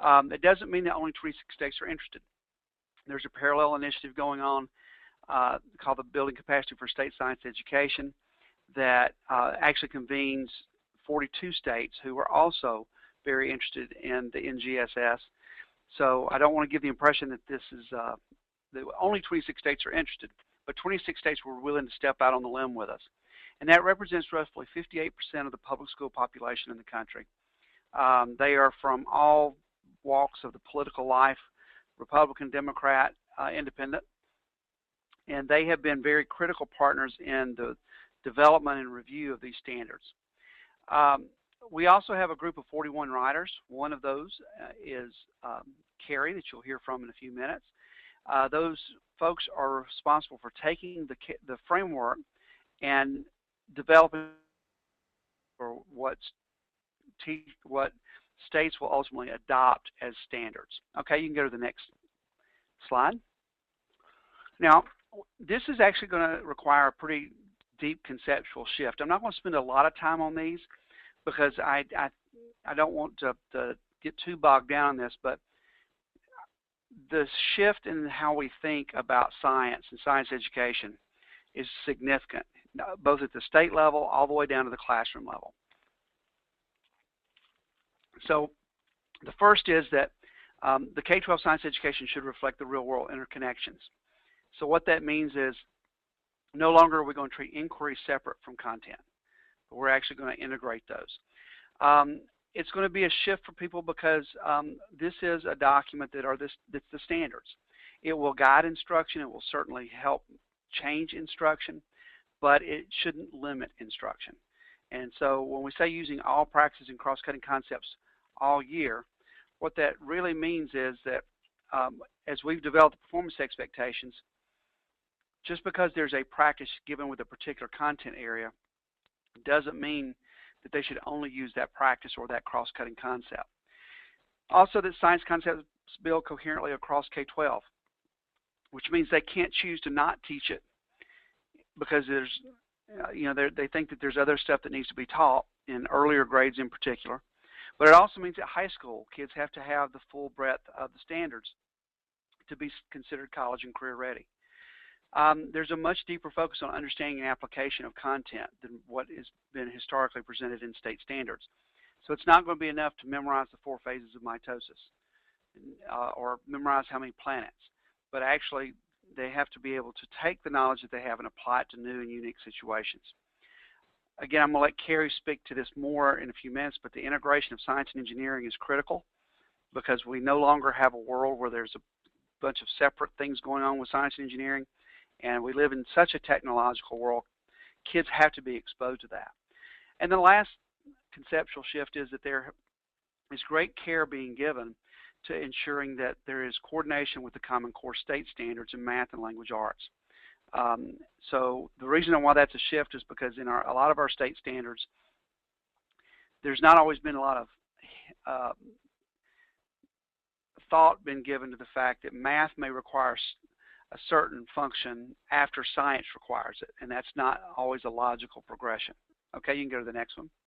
It doesn't mean that only 26 states are interested. There's a parallel initiative going on called the Building Capacity for State Science Education that actually convenes 42 states who are also very interested in the NGSS. So I don't want to give the impression that this is that only 26 states are interested, but 26 states were willing to step out on the limb with us. And that represents roughly 58% of the public school population in the country. They are from all walks of the political life, Republican, Democrat, Independent, and they have been very critical partners in the development and review of these standards. We also have a group of 41 writers. One of those is Carrie, that you'll hear from in a few minutes. Those folks are responsible for taking the framework and developing for what states will ultimately adopt as standards. Okay, you can go to the next slide. Now, this is actually going to require a pretty deep conceptual shift. I'm not going to spend a lot of time on these because I don't want to get too bogged down in this, but the shift in how we think about science and science education is significant, both at the state level all the way down to the classroom level. So the first is that the K-12 science education should reflect the real-world interconnections. So what that means is no longer are we going to treat inquiry separate from content, but we're actually going to integrate those. It's going to be a shift for people because this is a document that's the standards. It will guide instruction. It will certainly help change instruction, but it shouldn't limit instruction. And so when we say using all practices and cross-cutting concepts all year, what that really means is that as we've developed performance expectations, just because there's a practice given with a particular content area doesn't mean that they should only use that practice or that cross-cutting concept. Also, that science concepts build coherently across K-12, which means they can't choose to not teach it because there's, they think that there's other stuff that needs to be taught in earlier grades in particular. But it also means that high school kids have to have the full breadth of the standards to be considered college and career ready. There's a much deeper focus on understanding and application of content than what has been historically presented in state standards. So it's not going to be enough to memorize the 4 phases of mitosis or memorize how many planets, but actually they have to be able to take the knowledge that they have and apply it to new and unique situations. Again, I'm going to let Carrie speak to this more in a few minutes, but the integration of science and engineering is critical because we no longer have a world where there's a bunch of separate things going on with science and engineering. And we live in such a technological world, kids have to be exposed to that. And the last conceptual shift is that there is great care being given to ensuring that there is coordination with the Common Core state standards in math and language arts. So the reason why that's a shift is because in a lot of our state standards, there's not always been a lot of thought been given to the fact that math may require a certain function after science requires it, and that's not always a logical progression. Okay, you can go to the next one.